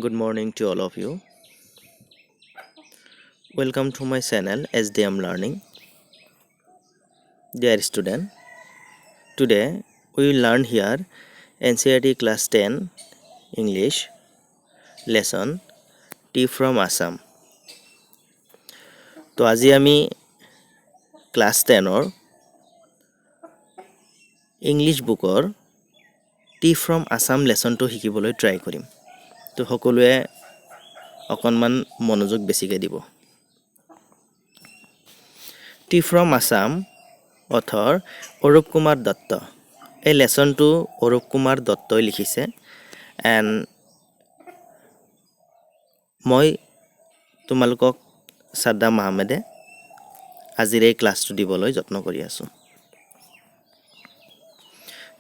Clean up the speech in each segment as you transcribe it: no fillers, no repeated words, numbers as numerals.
Good morning to all of you. Welcome to my channel SDM Learning. Dear student, today we will learn here NCERT class 10 English lesson Tea from Assam. তো আজি আমি class 10 English বুকৰ T from Assam লেসনটো শিকিবলৈ try কৰিম। তো সকলোৱে অকণমান মনোযোগ বেছিকৈ দিব। T from Assam author Arup Kumar Dutta. এই লেসনটো অৰূপ কুমাৰ দত্তই লিখিছে এণ্ড মই তোমালোকক সাদ্দাম আহমেদে আজিৰ এই ক্লাছটো দিবলৈ যত্ন কৰি আছোঁ।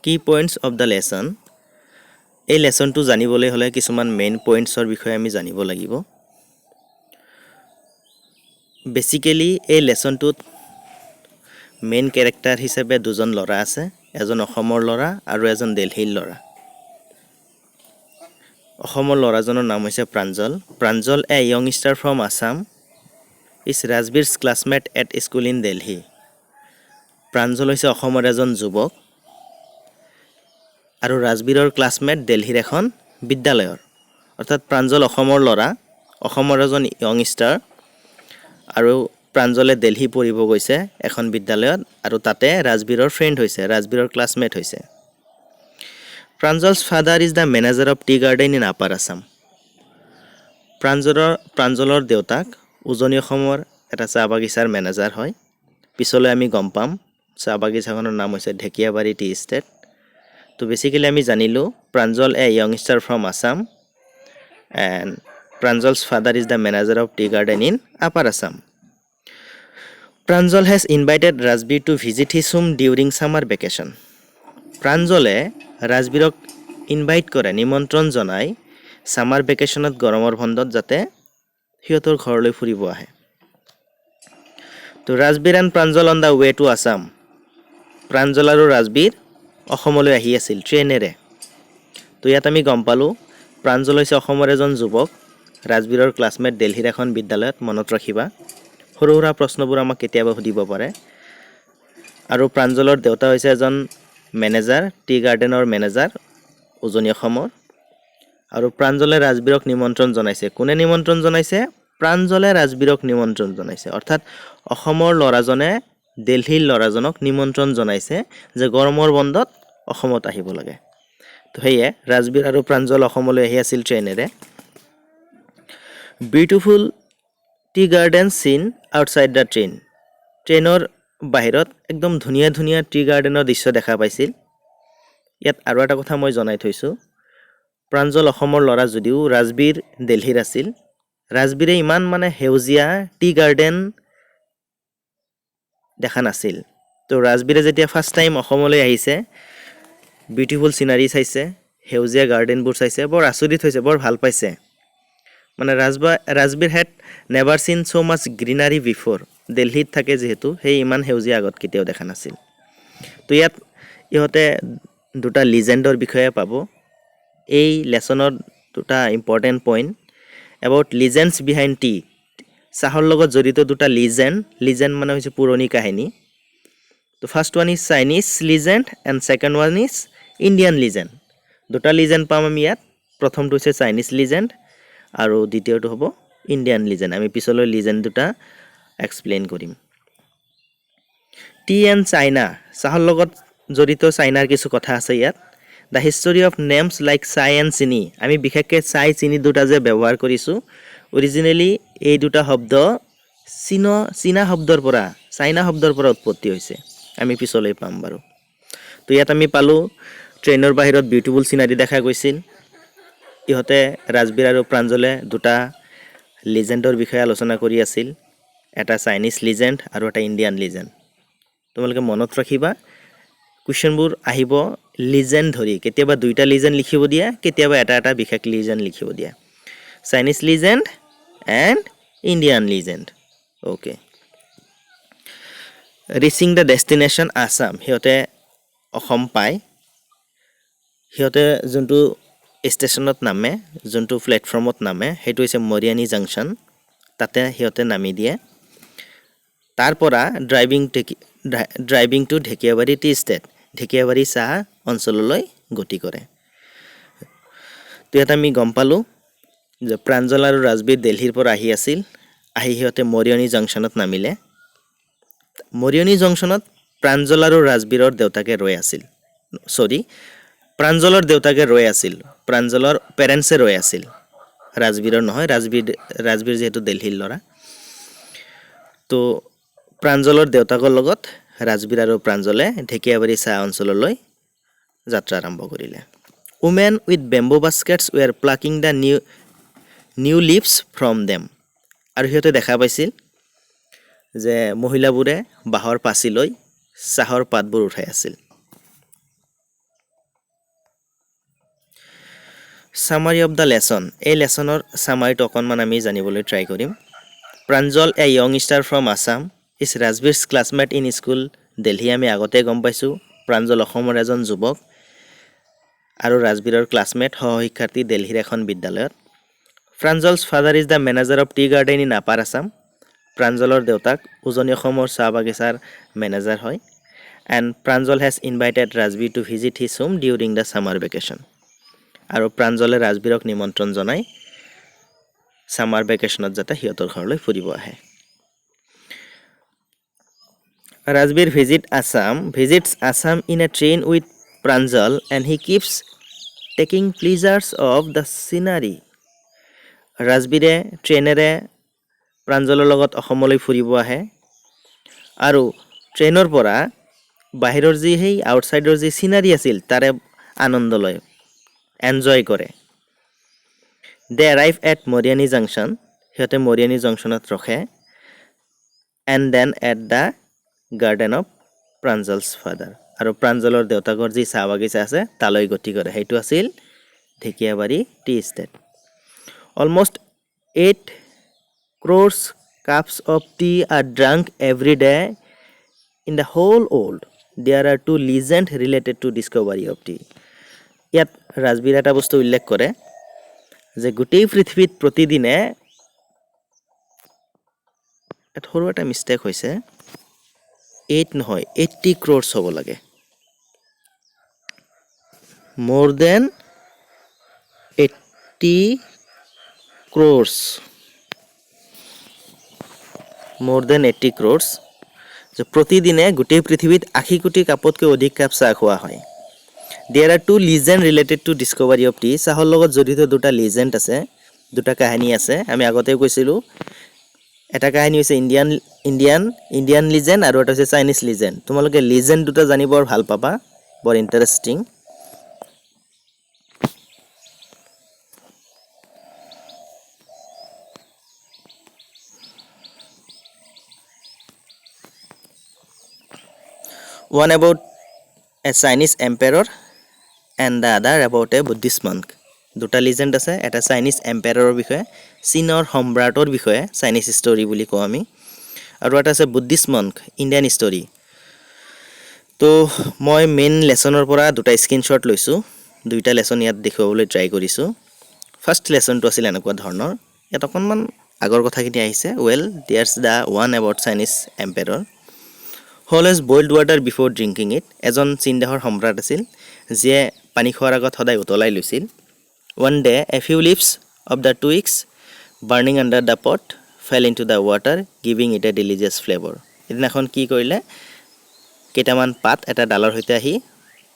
কি পইণ্টছ অফ দ্য লেসন। এই লেসনটো জানিবলৈ হ'লে কিছুমান মেইন পইণ্টছৰ বিষয়ে আমি জানিব লাগিব। বেসিক্যালি এই লেসনটোত মেইন ক্যাৰেক্টাৰ হিচাপে দুজন ল'ৰা আছে, এজন অসমৰ ল'ৰা আৰু এজন দিল্লীৰ ল'ৰা। অসমৰ ল'ৰাজনৰ নাম হৈছে Pranjal. Pranjal a youngster from Assam is Rajbir's classmate at school in Delhi. Pranjal হৈছে অসমৰ এজন যুৱক আৰু ৰাজবীৰৰ ক্লাছমেট দিল্লীৰ এখন বিদ্যালয়ৰ। অৰ্থাৎ প্ৰাঞ্জল অসমৰ ল'ৰা, অসমৰ এজন য়ংষ্টাৰ আৰু প্ৰাঞ্জলে দিল্লী পঢ়িব গৈছে এখন বিদ্যালয়ত আৰু তাতে ৰাজবীৰৰ ফ্ৰেণ্ড হৈছে, ৰাজবীৰৰ ক্লাছমেট হৈছে। Pranjal's father is the manager of tea garden in upper Assam. প্ৰাঞ্জলৰ দেউতাক উজনি অসমৰ এটা চাহ বাগিচাৰ মেনেজাৰ হয়। পিছলৈ আমি গম পাম চাহ বাগিচাখনৰ নাম হৈছে ঢেকীয়াবাৰী টি ষ্টেট। তো বেসিক্যালি আমি জানিলোঁ Pranjal a youngster from Assam and Pranjal's father is the manager of tea garden in upper Assam. Pranjal has invited Rajbir to visit his home during summer vacation. প্ৰাঞ্জলে ৰাজবীৰক ইনভাইট কৰে, নিমন্ত্ৰণ জনায় ছামাৰ ভেকেশ্যনত গৰমৰ বন্ধত যাতে সিহঁতৰ ঘৰলৈ ফুৰিব আহে। তো Rajbir and Pranjal on the way to Assam. Pranjal আৰু ৰাজবীৰ অসমলৈ আহি আছিল ট্ৰেইনেৰে। তো ইয়াত আমি গম পালোঁ প্ৰাঞ্জল হৈছে অসমৰ এজন যুৱক, ৰাজবীৰৰ ক্লাছমেট দিল্লীৰ এখন বিদ্যালয়ত। মনত ৰাখিবা, সৰু সুৰা প্ৰশ্নবোৰ আমাক কেতিয়াবা সুধিব পাৰে। আৰু প্ৰাঞ্জলৰ দেউতা হৈছে এজন মেনেজাৰ, টি গাৰ্ডেনৰ মেনেজাৰ উজনি অসমৰ। আৰু প্ৰাঞ্জলে ৰাজবীৰক নিমন্ত্ৰণ জনাইছে। কোনে নিমন্ত্ৰণ জনাইছে? প্ৰাঞ্জলে ৰাজবীৰক নিমন্ত্ৰণ জনাইছে। অৰ্থাৎ অসমৰ ল'ৰাজনে দিল্লীৰ ল'ৰাজনক নিমন্ত্ৰণ জনাইছে যে গৰমৰ বন্ধত অসমত আহিব লাগে। তো সেয়ে ৰাজবীৰ আৰু প্ৰাঞ্জল অসমলৈ আহি আছিল ট্ৰেইনেৰে। বিউটিফুল টি গাৰ্ডেন চিন আউটছাইড দ্য ট্ৰেইন। ট্ৰেইনৰ বাহিৰত একদম ধুনীয়া ধুনীয়া টি গাৰ্ডেনৰ দৃশ্য দেখা পাইছিল। ইয়াত আৰু এটা কথা মই জনাই থৈছোঁ, প্ৰাঞ্জল অসমৰ ল'ৰা যদিও ৰাজবীৰ দিল্লীৰ আছিল। ৰাজবীৰে ইমান সেউজীয়া টি গাৰ্ডেন দেখা নাছিল। তো ৰাজবীৰে যেতিয়া ফাৰ্ষ্ট টাইম অসমলৈ আহিছে, বিউটিফুল চিনাৰী চাইছে, সেউজীয়া গাৰ্ডেনবোৰ চাইছে, বৰ আচৰিত হৈছে, বৰ ভাল পাইছে। ৰাজবীৰ হেড নেভাৰ চিন ছ' মাছ গ্ৰীনাৰী বিফ'ৰ। দিল্লীত থাকে যিহেতু, সেই ইমান সেউজীয়া আগত কেতিয়াও দেখা নাছিল। তো ইয়াত ইহঁতে দুটা লিজেণ্ডৰ বিষয়ে পাব। এই লেচনৰ দুটা important point about legends behind T. চাহৰ লগত জড়িত দুটা লিজেণ্ড হৈছে পুৰণি কাহিনী। তো first one is Chinese legend and second one is Indian legend. দুটা লিজেণ্ড পাম আমি ইয়াত। প্ৰথমটো হৈছে চাইনিজ লিজেণ্ড আৰু দ্বিতীয়টো হ'ব ইণ্ডিয়ান লিজেণ্ড। আমি পিছলৈ লিজেণ্ড দুটা এক্সপ্লেইন কৰিম। টি এণ্ড চাইনা, চাহৰ লগত জড়িত চাইনাৰ কিছু কথা আছে ইয়াত। The history of names like চাই এণ্ড চিনি। আমি বিশেষকৈ চাই চিনি দুটা যে ব্যৱহাৰ কৰিছোঁ, অৰিজিনেলি এই দুটা শব্দ চীনা শব্দৰ পৰা, চাইনা শব্দৰ পৰা উৎপত্তি হৈছে। আমি পিছলৈ পাম বাৰু। তো ইয়াত আমি পালোঁ ট্ৰেইনৰ বাহিৰত বিউটিফুল চিনাৰী দেখা গৈছিল। ইহঁতে ৰাজবীৰ আৰু প্ৰাঞ্জলে দুটা লিজেণ্ডৰ বিষয়ে আলোচনা কৰি আছিল, এটা চাইনিজ লিজেণ্ড আৰু এটা ইণ্ডিয়ান লিজেণ্ড। তোমালোকে মনত ৰাখিবা, কুৱেশ্যনবোৰ আহিব লিজেণ্ড ধৰি। কেতিয়াবা দুইটা লিজেণ্ড লিখিব দিয়া, কেতিয়াবা এটা এটা বিশেষ লিজেণ্ড লিখিব দিয়া। Chinese legend and Indian legend. Okay. Reaching the destination Assam. সিহঁতে অসম পায়। সিহঁতে যোনটো ষ্টেচনত নামে, যোনটো প্লেটফৰ্মত নামে সেইটো হৈছে মৰিয়নি জাংচন, তাতে সিহঁতে নামি দিয়ে। তাৰ পৰা ড্ৰাইভিং টু ঢেকীয়াবাৰী টি ষ্টেট, ঢেকীয়াবাৰী চাহ অঞ্চললৈ গতি কৰে। তো ইয়াত আমি গম পালোঁ যে প্ৰাঞ্জল আৰু ৰাজবীৰ দিল্লীৰ পৰা আহি আছিল, আহি সিহঁতে মৰিয়নি জাংচনত নামিলে। মৰিয়নি জংচনত প্ৰাঞ্জল আৰু ৰাজবীৰৰ দেউতাকে ৰৈ আছিল, প্ৰাঞ্জলৰ দেউতাকে ৰৈ আছিল, প্ৰাঞ্জলৰ পেৰেণ্টছে ৰৈ আছিল, ৰাজবীৰৰ নহয়, ৰাজবীৰ যিহেতু দিল্লীৰ ল'ৰা। তো প্ৰাঞ্জলৰ দেউতাকৰ লগত ৰাজবীৰ আৰু প্ৰাঞ্জলে ঢেকীয়াবাৰী চাহ অঞ্চললৈ যাত্ৰা আৰম্ভ কৰিলে। Women with bamboo baskets were plucking the new leaves from them. আৰু সিহঁতে দেখা পাইছিল যে মহিলাবোৰে বাঁহৰ পাচি লৈ চাহৰ পাতবোৰ উঠাই আছিল। চামাৰী অফ দ্য লেচন, এই লেচনৰ চামাৰীটো অকণমান আমি জানিবলৈ ট্ৰাই কৰিম। Pranjal a youngster from Assam is Rajbir's classmate in school Delhi. আমি আগতে গম পাইছোঁ প্ৰাঞ্জল অসমৰ এজন যুৱক আৰু ৰাজবীৰৰ ক্লাছমেট সহশিক্ষাৰ্থী দিল্লীৰ এখন বিদ্যালয়ত। Pranjal's father is the manager of tea garden in upper Assam. প্ৰাঞ্জলৰ দেউতাক উজনি অসমৰ চাহ বাগিচাৰ মেনেজাৰ হয়। And Pranjal has invited Rajbir to visit his home during the summer vacation. আৰু প্ৰাঞ্জলে ৰাজবীৰক নিমন্ত্ৰণ জনাই ছামাৰ ভেকেশ্যনত যাতে সিহঁতৰ ঘৰলৈ ফুৰিব আহে। Rajbir visits Assam in a train with Pranjal and he keeps taking pleasures of the scenery. ৰাজবীৰে ট্ৰেইনেৰে প্ৰাঞ্জলৰ লগত অসমলৈ ফুৰিব আহে আৰু ট্ৰেইনৰ পৰা বাহিৰৰ যি সেই আউটছাইডৰ যি চিনাৰী আছিল তাৰে আনন্দ লয়, এনজয় কৰে। They arrive at Mariani junction, সিহঁতে মৰিয়নি জংচনত ৰখে। And then at the garden of Pranjal's father, আৰু প্ৰাঞ্জলৰ দেউতাকৰ যি চাহ বাগিচা আছে তালৈ গতি কৰে, সেইটো আছিল Dhekiabari tea estate. Almost 8 crores cups of tea are drunk every day in the whole world. There are 2 legends related to discovery of tea. ইয়াত ৰাজবীৰ এটা বস্তু উল্লেখ কৰে যে গোটেই পৃথিৱীত প্ৰতিদিনে, ইয়াত সৰু এটা মিষ্টেক হৈছে, 8 নহয় 80 crores হ'ব লাগে, more than 80 crores, more than 80 crores, যে প্ৰতিদিনে গোটেই পৃথিৱীত 80 কোটি কাপতকৈ অধিক কাপ চাহ খোৱা হয়। There are 2 legends related to discovery of tea. চাহৰ লগত জড়িত 2টা লিজেণ্ড আছে, 2টা কাহিনী আছে। আমি আগতেও কৈছিলোঁ, এটা কাহিনী হৈছে ইণ্ডিয়ান লিজেণ্ড আৰু এটা হৈছে চাইনিজ লিজেণ্ড। তোমালোকে লিজেণ্ড 2টা জানি বৰ ভাল পাবা, বৰ interesting. One about a Chinese emperor and the other about a Buddhist monk. 2টা লিজেণ্ড আছে, এটা চাইনিজ এম্পায়াৰৰ বিষয়ে, চীনৰ সম্ৰাটৰ বিষয়ে চাইনিজ ষ্টৰী বুলি কওঁ আমি, আৰু এটা আছে বুদ্ধিষ্ট মংক, ইণ্ডিয়ান ষ্টৰী। তো মই মেইন লেচনৰ পৰা 2টা স্ক্ৰীনশ্বট লৈছোঁ, 2টা লেচন ইয়াত দেখুৱাবলৈ ট্ৰাই কৰিছোঁ। ফাৰ্ষ্ট লেচনটো আছিল এনেকুৱা ধৰণৰ, ইয়াত অকণমান আগৰ কথাখিনি আহিছে। Well there's the one about Chinese emperor always boiled water before drinking it. এজন চীন দেশৰ সম্ৰাট আছিল যিয়ে পানী খোৱাৰ আগত সদায় উতলাই লৈছিল। One day a few leaves of the twigs burning under the pot fell into the water, giving it a delicious flavor. এদিনাখন কি কৰিলে, কেইটামান পাত এটা ডালৰ সৈতে আহি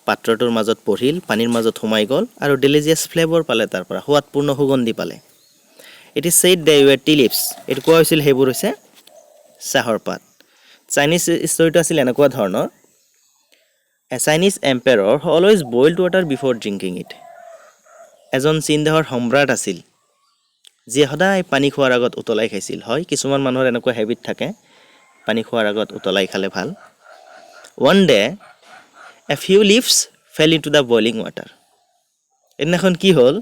পাত্ৰটোৰ মাজত পৰিল, পানীৰ মাজত সোমাই গ'ল আৰু ডেলিজিয়াছ ফ্লেভাৰ পালে, তাৰ পৰা সোৱাদপূৰ্ণ সুগন্ধি পালে। It is said they were tea leaves, এইটো কোৱা হৈছিল সেইবোৰ হৈছে চাহৰ পাত। চাইনিজ ষ্টৰীটো আছিল এনেকুৱা ধৰণৰ, a Chinese emperor always boiled water before drinking it. এজন চীন দেশৰ সম্ৰাট আছিল যিয়ে সদায় পানী খোৱাৰ আগত উতলাই খাইছিল। হয়, কিছুমান মানুহৰ এনেকুৱা হেবিট থাকে, পানী খোৱাৰ আগত উতলাই খালে ভাল। One day a few leaves fell into the boiling water. এদিনাখন কি হ'ল,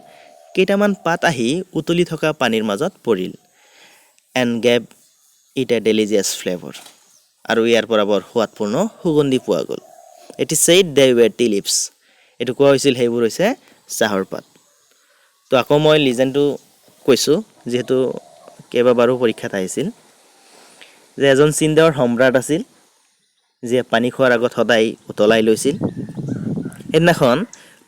কেইটামান পাত আহি উতলি থকা পানীৰ মাজত পৰিল। and gave it a delicious flavor, আৰু ইয়াৰ পৰা বৰ সোৱাদপূৰ্ণ সুগন্ধি পোৱা গ'ল। It is said they were tea leaves, এইটো কোৱা হৈছিল সেইবোৰ হৈছে চাহৰ পাত। তো আকৌ মই লিজেণ্ডটো কৈছোঁ যিহেতু কেইবাবাৰো পৰীক্ষাত আহিছিল যে এজন চীনদেশৰ সম্ৰাট আছিল যিয়ে পানী খোৱাৰ আগত সদায় উতলাই লৈছিল সেইদিনাখন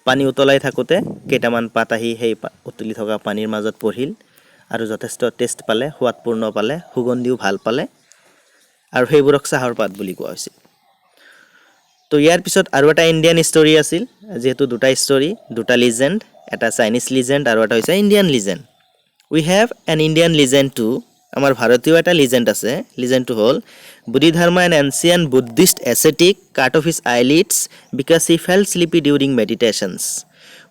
পানী উতলাই থাকোঁতে কেইটামান পাত আহি সেই উতলি থকা পানীৰ মাজত পৰিল আৰু যথেষ্ট টেষ্ট পালে সোৱাদপূৰ্ণ পালে সুগন্ধিও ভাল পালে আৰু সেইবোৰক চাহৰ পাত বুলি কোৱা হৈছিল তো ইয়াৰ পিছত আৰু এটা ইণ্ডিয়ান ষ্টৰী আছিল যেহেতু দুটা ষ্টৰী দুটা লিজেণ্ড এটা চাইনিজ লিজেণ্ড আৰু এটা হৈছে Indian legend we have an Indian legend too আমাৰ ভাৰতীয় এটা লিজেণ্ড আছে লিজেণ্ডটো হ'ল Bodhidharma an ancient Buddhist ascetic cut off his eyelids because he fell sleepy during meditations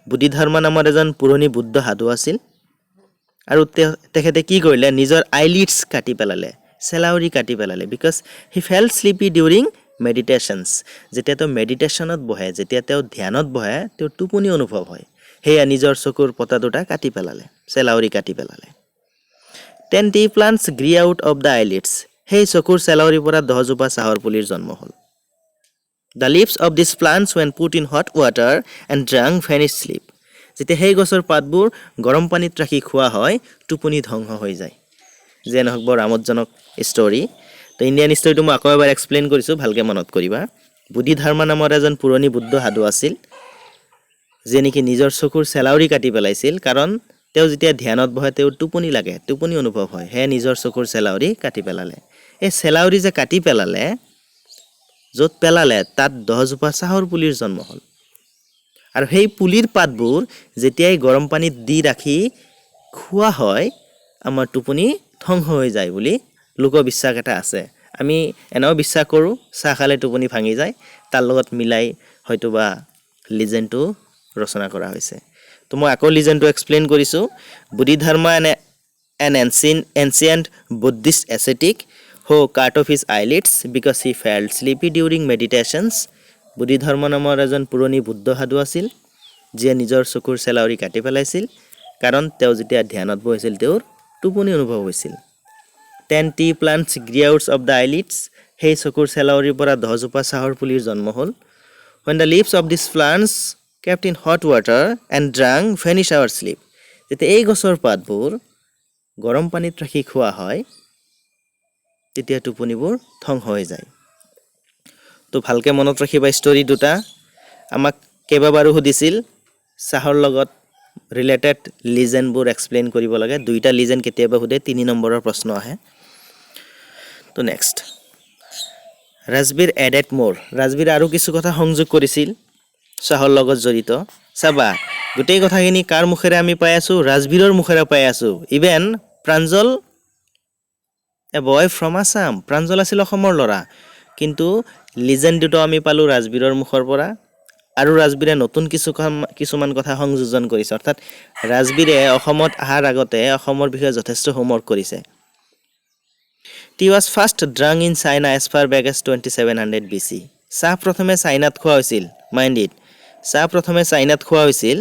Bodhidharma নামৰ এজন পুৰণি বুদ্ধ সাধু আছিল আৰু তেখেতে কি কৰিলে নিজৰ আইলিডছ কাটি পেলালে চেলাউৰি কাটি পেলালে because he fell sleepy during meditations যেতিয়া তেওঁ মেডিটেশ্যনত বহে যেতিয়া তেওঁ ধ্যানত বহে তেওঁৰ টোপনি অনুভৱ হয় সেয়া নিজৰ চকুৰ পতা দুটা কাটি পেলালে চেলাউৰি কাটি পেলালে 10 tea plants grew out of the eyelids সেই চকুৰ চেলাউৰিৰ পৰা 10 জোপা চাহৰ পুলিৰ জন্ম হ'ল the leaves of these plants when put in hot water and drunk vanished sleep যেতিয়া সেই গছৰ পাতবোৰ গৰম পানীত ৰাখি খোৱা হয় টোপনি ধ্বংস হৈ যায় যে নহওক বৰ আমোদজনক ষ্টৰী তো ইণ্ডিয়ান ষ্টৰীটো মই আকৌ এবাৰ এক্সপ্লেইন কৰিছোঁ ভালকৈ মনত কৰিবা বুদ্ধিধৰ্মা নামৰ এজন পুৰণি বুদ্ধ সাধু আছিল যে নেকি নিজৰ চকুৰ চেলাউৰি কাটি পেলাইছিল কাৰণ তেওঁ যেতিয়া ধ্যানত বহে তেওঁৰ টোপনি লাগে টোপনি অনুভৱ হয় হে নিজৰ চকুৰ চেলাউৰি কাটি পেলালে এই চেলাউৰি যে কাটি পেলালে য'ত পেলালে তাত 10 জোপা চাহৰ পুলিৰ জন্ম হ'ল আৰু সেই পুলিৰ পাতবোৰ যেতিয়াই গৰম পানীত দি ৰাখি খোৱা হয় আমাৰ টোপনি ধ্বংস হৈ যায় বুলি লোকবিশ্বাস এটা আছে আমি এনেও বিশ্বাস কৰোঁ চাহ খালে টোপনি ভাঙি যায় তাৰ লগত মিলাই হয়তোবা লিজেণ্ডটো ৰচনা কৰা হৈছে তো মই আকৌ লিজেণ্ডটো এক্সপ্লেইন কৰিছোঁ Bodhidharma an ancient Buddhist ascetic who cut off his eyelids because he felt sleepy during meditations Bodhidharma নামৰ এজন পুৰণি বুদ্ধ সাধু আছিল যিয়ে নিজৰ চকুৰ চেলাউৰি কাটি পেলাইছিল কাৰণ তেওঁ যেতিয়া ধ্যানত বহিছিল তেওঁৰ টোপনি অনুভৱ হৈছিল 10 tea plants grew out of the eyelids সেই চকুৰ চেলাউৰিৰ পৰা 10 জোপা চাহৰ পুলিৰ জন্ম হ'ল when the leaves of these plants kept in hot water and drunk vanish our sleep যেতিয়া এই গছৰ পাতবোৰ গৰম পানীত ৰাখি খোৱা হয় তেতিয়া টোপনিবোৰ ধ্বংস হৈ যায় তো ভালকৈ মনত ৰাখিবা ষ্টৰী দুটা আমাক কেইবাবাৰো সুধিছিল চাহৰ লগত ৰিলেটেড লিজেণ্ডবোৰ এক্সপ্লেইন কৰিব লাগে দুইটা লিজেণ্ড কেতিয়াবা সুধে 3 নম্বৰৰ প্ৰশ্ন আহে তো নেক্সট ৰাজবীৰ এডেড মোৰ ৰাজবীৰ আৰু কিছু কথা সংযোগ কৰিছিল চাহৰ লগত জড়িত চাবা গোটেই কথাখিনি কাৰ মুখেৰে আমি পাই আছোঁ ৰাজবীৰৰ মুখেৰে পাই আছোঁ even Pranjal A boy from Assam Pranjal আছিল অসমৰ ল'ৰা কিন্তু লিজেণ্ড দুটো আমি পালোঁ ৰাজবীৰৰ মুখৰ পৰা আৰু ৰাজবীৰে নতুন কিছুমান কথা সংযোজন কৰিছে অৰ্থাৎ ৰাজবীৰে অসমত অহাৰ আগতে অসমৰ বিষয়ে যথেষ্ট হোমৱৰ্ক কৰিছে tea was first drunk in China as far back as 2700 BC চাহ প্ৰথমে চাইনাত খোৱা হৈছিল মাইণ্ড ইট চাহ প্ৰথমে চাইনাত খোৱা হৈছিল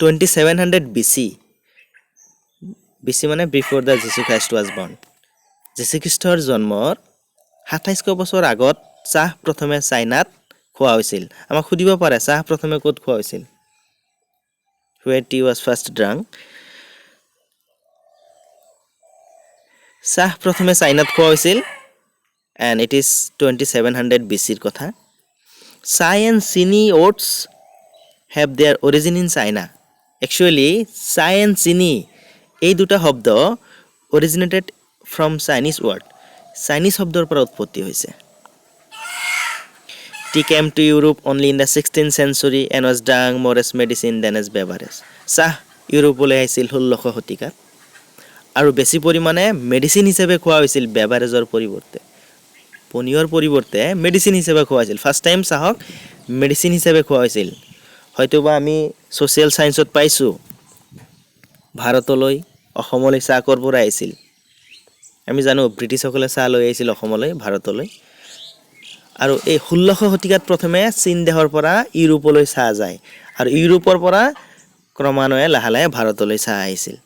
2700 BC মানে বিফৰ দ্য যীশু খ্ৰাইষ্ট ৱাজ বৰ্ণ যীশুখ্ৰীষ্টৰ জন্মৰ 2700 বছৰ আগত চাহ প্ৰথমে চাইনাত খোৱা হৈছিল আমাক সুধিব পাৰে চাহ প্ৰথমে ক'ত খোৱা হৈছিল where tea was first drunk চাহ প্ৰথমে চাইনাত খোৱা হৈছিল and it is 2700 BC ৰ কথা চাহ and চিনি oats have their origin in China actually চাহ and চিনি এই দুটা শব্দ originated from Chinese word Chinese শব্দৰ পৰা উৎপত্তি হৈছে Tea came to Europe only in the 16th century and was drunk more as medicine than as beverage. চাহ ইউৰোপলৈ আহিছিল 1600 শতিকাত আৰু বেছি পৰিমাণে মেডিচিন হিচাপে খোৱা হৈছিল বেভাৰেজৰ পৰিৱৰ্তে পনীয়ৰ পৰিৱৰ্তে মেডিচিন হিচাপে খোৱা হৈছিল ফাৰ্ষ্ট টাইম চাহক মেডিচিন হিচাপে খোৱা হৈছিল হয়তোবা আমি সোশ্যাল সায়েন্সত পাইছোঁ ভাৰতলৈ অসমলৈ চাহ ক'ৰ পৰা আহিছিল আমি জানো ব্ৰিটিছসকলে চাহ লৈ আহিছিল অসমলৈ ভাৰতলৈ আৰু এই 1600 শতিকাত প্ৰথমে চীন দেশৰ পৰা ইউৰোপলৈ চাহ যায় আৰু ইউৰোপৰ পৰা ক্ৰমান্বয়ে লাহে লাহে ভাৰতলৈ চাহ আহিছিল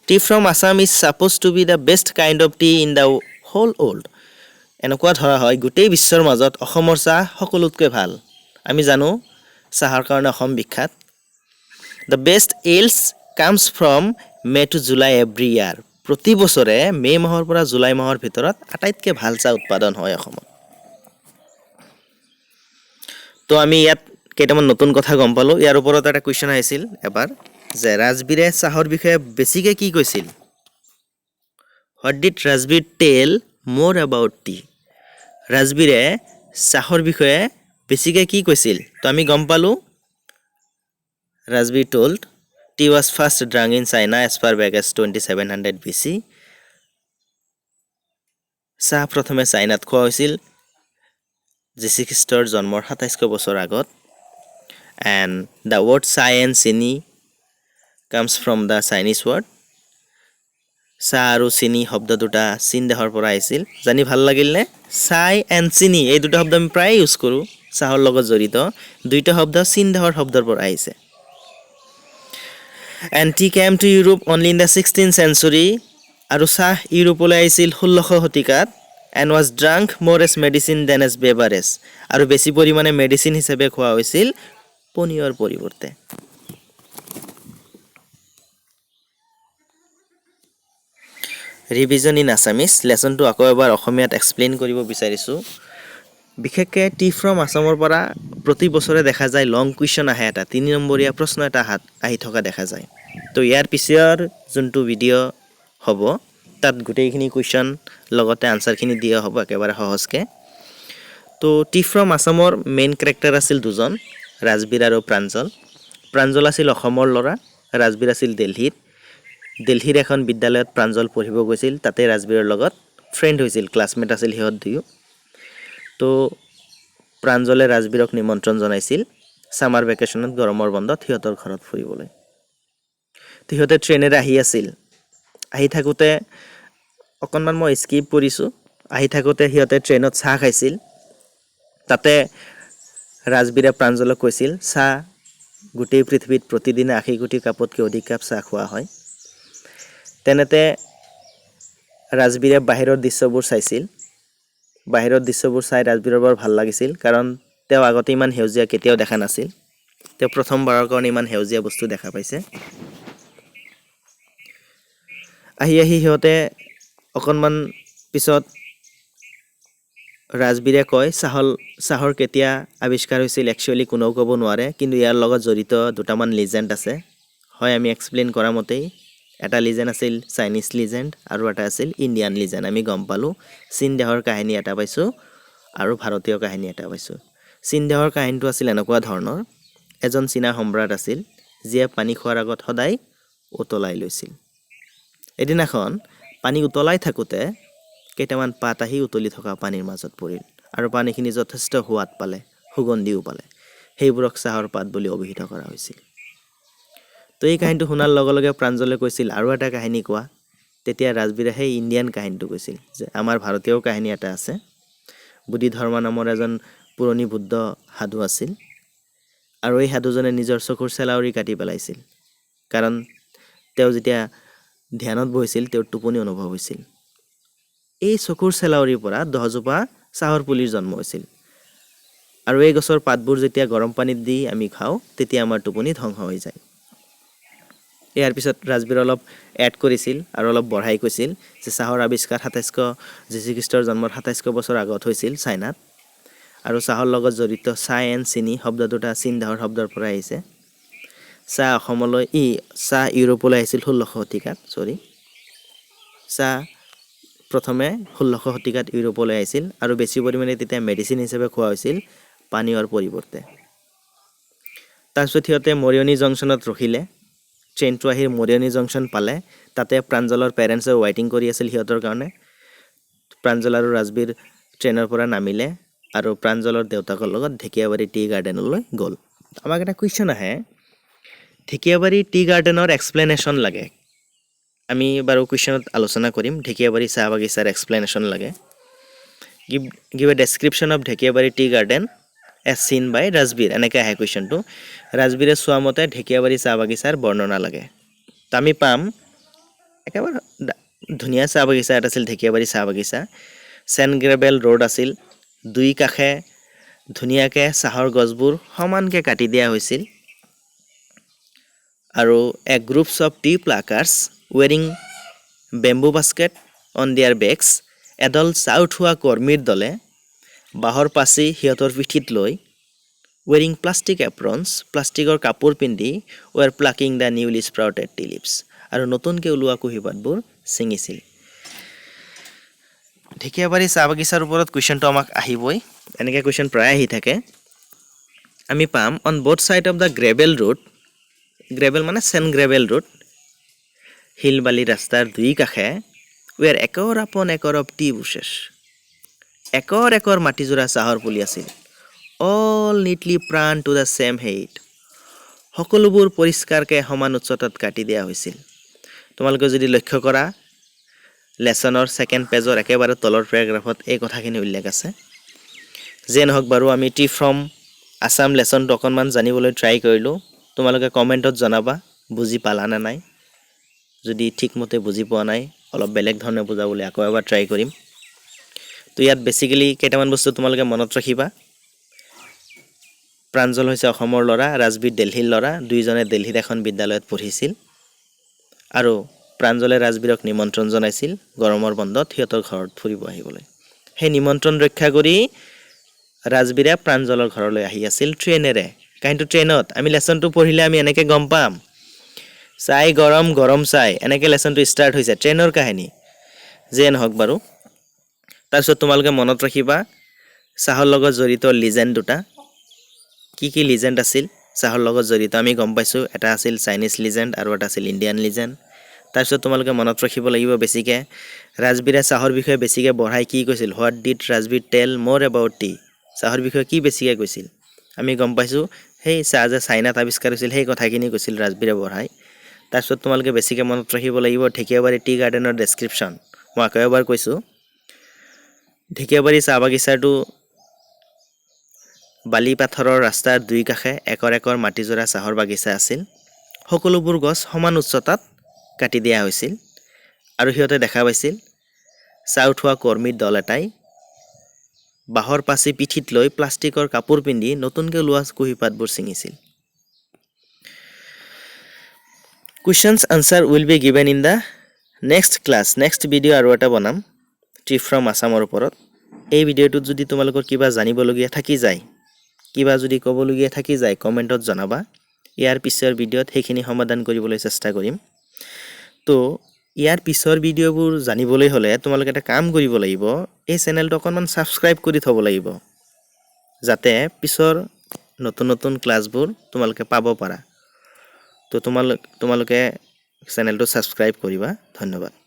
tea from Assam is supposed to be the best kind of tea in the whole world এনেকুৱা ধৰা হয় গোটেই বিশ্বৰ মাজত অসমৰ চাহ সকলোতকৈ ভাল আমি জানো চাহৰ কাৰণে অসম বিখ্যাত the best yields comes from May to July every year. প্ৰতি বছৰে মে' মাহৰ পৰা জুলাই মাহৰ ভিতৰত আটাইতকৈ ভাল চাহ উৎপাদন হয় অসমত। তো আমি ইয়াত কেইটামান নতুন কথা গম পালোঁ। ইয়াৰ ওপৰত এটা কুৱেশ্যন আহিছিল এবাৰ যে ৰাজবীৰে চাহৰ বিষয়ে বেছিকৈ কি কৈছিল? হোৱাট ডিড ৰাজবীৰ টেল মোৰ এবাউট টি? ৰাজবীৰে চাহৰ বিষয়ে বেছিকৈ কি কৈছিল? তো আমি গম পালোঁ Rajbir told tea was first drunk in China as far back as 2700 BC. চাহ প্ৰথমে চাইনাত খোৱা হৈছিল যীশুখ্ৰীষ্টৰ জন্মৰ 2700 বছৰ আগত। এণ্ড দ্য ৱৰ্ড চাই এণ্ড চিনি comes from the Chinese word. চাহ আৰু চিনি শব্দ দুটা চীন দেশৰ পৰা আহিছিল। জানি ভাল লাগিল নে? চাই এণ্ড চিনি এই দুটা শব্দ আমি প্ৰায় ইউজ কৰোঁ চাহৰ লগত জড়িত। দুইটা শব্দ চীন দেশৰ শব্দৰ পৰা আহিছে। And tea came to Europe only in the 16th century। আৰু চাহ ইউৰোপলৈ আহিছিল 1600 শতিকাত। And was drunk more as medicine than as beverage. আৰু বেছি পৰিমাণে মেডিচিন হিচাপে খোৱা হৈছিল পনীয়ৰ পৰিৱৰ্তে। ৰিভিজন ইন আছামিজ লেচনটো আকৌ এবাৰ অসমীয়াত এক্সপ্লেইন কৰিব বিচাৰিছোঁ। বিশেষকৈ টি ফ্ৰম আছামৰ পৰা প্ৰতি বছৰে দেখা যায় লং কুৱেশ্যন আহে এটা 3 নম্বৰীয়া প্ৰশ্ন এটা আহি থকা দেখা যায়। তো ইয়াৰ পিছৰ যোনটো ভিডিঅ' হ'ব তাত গোটেইখিনি কুৱেশ্যন লগতে আনচাৰখিনি দিয়া হ'ব একেবাৰে সহজকৈ। তো টি ফ্ৰম আছামৰ মেইন কেৰেক্টাৰ আছিল দুজন, ৰাজবীৰ আৰু প্ৰাঞ্জল। প্ৰাঞ্জল আছিল অসমৰ ল'ৰা, ৰাজবীৰ আছিল দিল্লীৰ। দিল্লীৰ এখন বিদ্যালয়ত প্ৰাঞ্জল পঢ়িব গৈছিল, তাতে ৰাজবীৰৰ লগত ফ্ৰেণ্ড হৈছিল, ক্লাছমেট আছিল সিহঁত দুয়ো। তো প্ৰাঞ্জলে ৰাজবীৰক নিমন্ত্ৰণ জনাইছিল ছামাৰ ভেকেশ্যনত গৰমৰ বন্ধত সিহঁতৰ ঘৰত ফুৰিবলৈ। তো সিহঁতে ট্ৰেইনেৰে আহি আছিল। আহি থাকোঁতে অকণমান মই স্কিপ কৰিছোঁ। আহি থাকোঁতে সিহঁতে ট্ৰেইনত চাহ খাইছিল। তাতে ৰাজবীৰে প্ৰাঞ্জলক কৈছিল চাহ গোটেই পৃথিৱীত প্ৰতিদিনে 80 কোটি কাপতকৈ অধিক কাপ চাহ খোৱা হয়। তেনেতে ৰাজবীৰে বাহিৰৰ দৃশ্যবোৰ চাইছিল। বাহিৰৰ দৃশ্যবোৰ চাই ৰাজবীৰৰ বৰ ভাল লাগিছিল, কাৰণ তেওঁ আগতে ইমান সেউজীয়া কেতিয়াও দেখা নাছিল। তেওঁ প্ৰথমবাৰৰ কাৰণে ইমান সেউজীয়া বস্তু দেখা পাইছে। আহি সিহঁতে অকণমান পিছত ৰাজবীৰে কয় চাহৰ কেতিয়া আৱিষ্কাৰ হৈছিল একচুৱেলি কোনেও ক'ব নোৱাৰে, কিন্তু ইয়াৰ লগত জড়িত দুটামান লিজেণ্ড আছে। হয়, আমি এক্সপ্লেইন কৰা মতেই এটা লিজেণ্ড আছিল চাইনিজ লিজেণ্ড আৰু এটা আছিল ইণ্ডিয়ান লিজেণ্ড। আমি গম পালোঁ চীন দেশৰ কাহিনী এটা পাইছোঁ আৰু ভাৰতীয় কাহিনী এটা পাইছোঁ। চীন দেশৰ কাহিনীটো আছিল এনেকুৱা ধৰণৰ, এজন চীনা সম্ৰাট আছিল যিয়ে পানী খোৱাৰ আগত সদায় উতলাই লৈছিল। এদিনাখন পানী উতলাই থাকোঁতে কেইটামান পাত আহি উতলি থকা পানীৰ মাজত পৰিল আৰু পানীখিনি যথেষ্ট সোৱাদ পালে, সুগন্ধিও পালে। সেইবোৰক চাহৰ পাত বুলি অভিহিত কৰা হৈছিল। তো এই কাহিনীটো শুনাৰ লগে লগে প্ৰাঞ্জলে কৈছিল আৰু এটা কাহিনী কোৱা। তেতিয়া ৰাজবীৰে সেই ইণ্ডিয়ান কাহিনীটো কৈছিল যে আমাৰ ভাৰতীয় কাহিনী এটা আছে। বুদ্ধিধৰ্মা নামৰ এজন পুৰণি বুদ্ধ সাধু আছিল আৰু এই সাধুজনে নিজৰ চকুৰ চেলাউৰি কাটি পেলাইছিল, কাৰণ তেওঁ যেতিয়া ধ্যানত বহিছিল তেওঁৰ টোপনি অনুভৱ হৈছিল। এই চকুৰ চেলাউৰিৰ পৰা 10জোপা চাহৰ পুলিৰ জন্ম হৈছিল আৰু এই গছৰ পাতবোৰ যেতিয়া গৰম পানীত দি আমি খাওঁ তেতিয়া আমাৰ টোপনি ধ্বংস হৈ যায়। ইয়াৰ পিছত ৰাজবীৰ অলপ এড কৰিছিল আৰু অলপ বঢ়াই কৈছিল যে চাহৰ আৱিষ্কাৰ যীশুখ্ৰীষ্টৰ জন্মৰ 2700 বছৰ আগত হৈছিল চাইনাত, আৰু চাহৰ লগত জড়িত চাই এণ্ড চিনি শব্দ দুটা চীন দেশৰ শব্দৰ পৰা আহিছে। চাহ ইউৰোপলৈ আহিছিল 1600 শতিকাত। চাহ প্ৰথমে 1600 শতিকাত ইউৰোপলৈ আহিছিল আৰু বেছি পৰিমাণে তেতিয়া মেডিচিন হিচাপে খোৱা হৈছিল পানীয়ৰ পৰিৱৰ্তে। তাৰপিছত সিহঁতে মৰিয়নি জংচনত ৰখিলে। ট্ৰেইনটো আহি মৰিয়নি জংচন পালে। তাতে প্ৰাঞ্জলৰ পেৰেণ্টছে ৱেইটিং কৰি আছিল সিহঁতৰ কাৰণে। প্ৰাঞ্জল আৰু ৰাজবীৰ ট্ৰেইনৰ পৰা নামিলে আৰু প্ৰাঞ্জলৰ দেউতাকৰ লগত ঢেকীয়াবাৰী টি গাৰ্ডেনলৈ গ'ল। আমাক এটা কুৱেশ্যন আহে, ঢেকীয়াবাৰী টি গাৰ্ডেনৰ এক্সপ্লেনেশ্যন লাগে। আমি বাৰু কুৱেশ্যনত আলোচনা কৰিম। ঢেকীয়াবাৰী চাহ বাগিচাৰ এক্সপ্লেনেশ্যন লাগে। Give a description of Dhekiabari tea garden as seen by Rajbir, এনেকৈ আহে কুৱেশ্যনটো। ৰাজবীৰে চোৱা মতে ঢেকীয়াবাৰী চাহ বাগিচাৰ বৰ্ণনা লাগে। তো আমি পাম একেবাৰে ধুনীয়া চাহ বাগিচা এটা আছিল ঢেকীয়াবাৰী চাহ বাগিচা। চেণ্ট গ্ৰেভেল ৰোড আছিল, দুই কাষে ধুনীয়াকৈ চাহৰ গছবোৰ সমানকৈ কাটি দিয়া হৈছিল। আৰু a groups of tea pluckers wearing bamboo basket on their backs এডল চাউথ হোৱা কৰ্মীৰ দলে বাঁহৰ পাচি সিহঁতৰ পিঠিত লৈ wearing plastic aprons প্লাষ্টিকৰ কাপোৰ পিন্ধি were plucking the newly sprouted tea leaves আৰু নতুনকৈ ওলোৱা কুঁহিপাতবোৰ ছিঙিছিল ঢেকীয়াবাৰী চাহ বাগিচাৰ ওপৰত কুৱেশ্যনটো আমাক আহিবই এনেকৈ কুৱেশ্যন প্ৰায় আহি থাকে আমি পাম on both side of the gravel road gravel মানে চেন গ্ৰেভেল ৰোড হিল বালি ৰাস্তাৰ দুই কাষে ৱেৰ একৰ আপন একৰ অফ টি বুছেছ একৰ একৰ মাটিজোৰা চাহৰ পুলি আছিল অল নিটলি প্ৰাণ টু দ্য ছেম হেইট সকলোবোৰ পৰিষ্কাৰকৈ সমান উচ্চতাত কাটি দিয়া হৈছিল তোমালোকে যদি লক্ষ্য কৰা লেছনৰ ছেকেণ্ড পেজৰ একেবাৰে তলৰ পেৰাগ্ৰাফত এই কথাখিনি উল্লেখ আছে যে নহওক বাৰু আমি টি ফ্ৰম আছাম লেছনটো অকণমান জানিবলৈ ট্ৰাই কৰিলোঁ তোমালোকে কমেণ্টত জনাবা বুজি পালা নে নাই যদি ঠিকমতে বুজি পোৱা নাই অলপ বেলেগ ধৰণে বুজাবলৈ আকৌ এবাৰ ট্ৰাই কৰিম তো ইয়াত বেছিকেলি কেইটামান বস্তু তোমালোকে মনত ৰাখিবা প্ৰাঞ্জল হৈছে অসমৰ ল'ৰা ৰাজবীৰ দিল্লীৰ ল'ৰা দুইজনে দিল্লীত এখন বিদ্যালয়ত পঢ়িছিল আৰু প্ৰাঞ্জলে ৰাজবীৰক নিমন্ত্ৰণ জনাইছিল গৰমৰ বন্ধত সিহঁতৰ ঘৰত ফুৰিব আহিবলৈ সেই নিমন্ত্ৰণ ৰক্ষা কৰি ৰাজবীৰে প্ৰাঞ্জলৰ ঘৰলৈ আহি আছিল ট্ৰেইনেৰে কাহিনীটো ট্ৰেইনত আমি লেছনটো পঢ়িলে আমি এনেকৈ গম পাম চাই গৰম গৰম চাই এনেকৈ লেছনটো ষ্টাৰ্ট হৈছে ট্ৰেইনৰ কাহিনী যে নহওক বাৰু তাৰপিছত তোমালোকে মনত ৰাখিবা চাহৰ লগত জড়িত লিজেণ্ড দুটা কি লিজেণ্ড আছিল চাহৰ লগত জড়িত আমি গম পাইছোঁ এটা আছিল চাইনিজ লিজেণ্ড আৰু এটা আছিল ইণ্ডিয়ান লিজেণ্ড তাৰপিছত তোমালোকে মনত ৰাখিব লাগিব বেছিকৈ ৰাজবীৰে চাহৰ বিষয়ে বেছিকৈ বঢ়াই কি কৈছিল হোৱাট ডিড ৰাজবীৰ টেল মোৰ এবাউট টি চাহৰ বিষয়ে কি বেছিকৈ কৈছিল আমি গম পাইছোঁ সেই চাহ যে চাইনাত আৱিষ্কাৰ হৈছিল সেই কথাখিনি কৈছিল ৰাজবীৰে বঢ়াই তাৰপিছত তোমালোকে বেছিকৈ মনত ৰাখিব লাগিব ঢেকীয়াবাৰী টি গাৰ্ডেনৰ ডেছক্ৰিপশ্যন মই আকৌ এবাৰ কৈছোঁ ঢেকীয়াবাৰী চাহ বাগিচাটো বালি পাথৰৰ ৰাস্তাৰ দুই কাষে একৰ একৰ মাটিজোৰা চাহৰ বাগিচা আছিল সকলোবোৰ গছ সমান উচ্চতাত কাটি দিয়া হৈছিল আৰু সিহঁতে দেখা পাইছিল চাহ উঠোৱা কৰ্মীৰ দল এটাই বাঁহৰ পাচি পিঠিত লৈ প্লাষ্টিকৰ কাপোৰ পিন্ধি নতুনকৈ ওলোৱা কুঁহিপাতবোৰ ছিঙিছিল questions answer will be given in the next class next video' আৰু এটা বনাম ট্ৰিপ ফ্ৰম আছামৰ ওপৰত এই ভিডিঅ'টোত যদি তোমালোকৰ কিবা জানিবলগীয়া থাকি যায় কিবা যদি ক'বলগীয়া থাকি যায় কমেণ্টত জনাবা ইয়াৰ পিছৰ ভিডিঅ'ত সেইখিনি সমাধান কৰিবলৈ চেষ্টা কৰিম তো ইয়াৰ পিছৰ ভিডিঅ'বোৰ জানিবলৈ হ'লে তোমালোকে এটা কাম কৰিব লাগিব এই চেনেলটো অকণমান ছাবস্ক্ৰাইব কৰি থ'ব লাগিব যাতে পিছৰ নতুন নতুন ক্লাছবোৰ তোমালোকে পাব পাৰা তো তোমালোকে চেনেলটো ছাবস্ক্ৰাইব কৰিবা ধন্যবাদ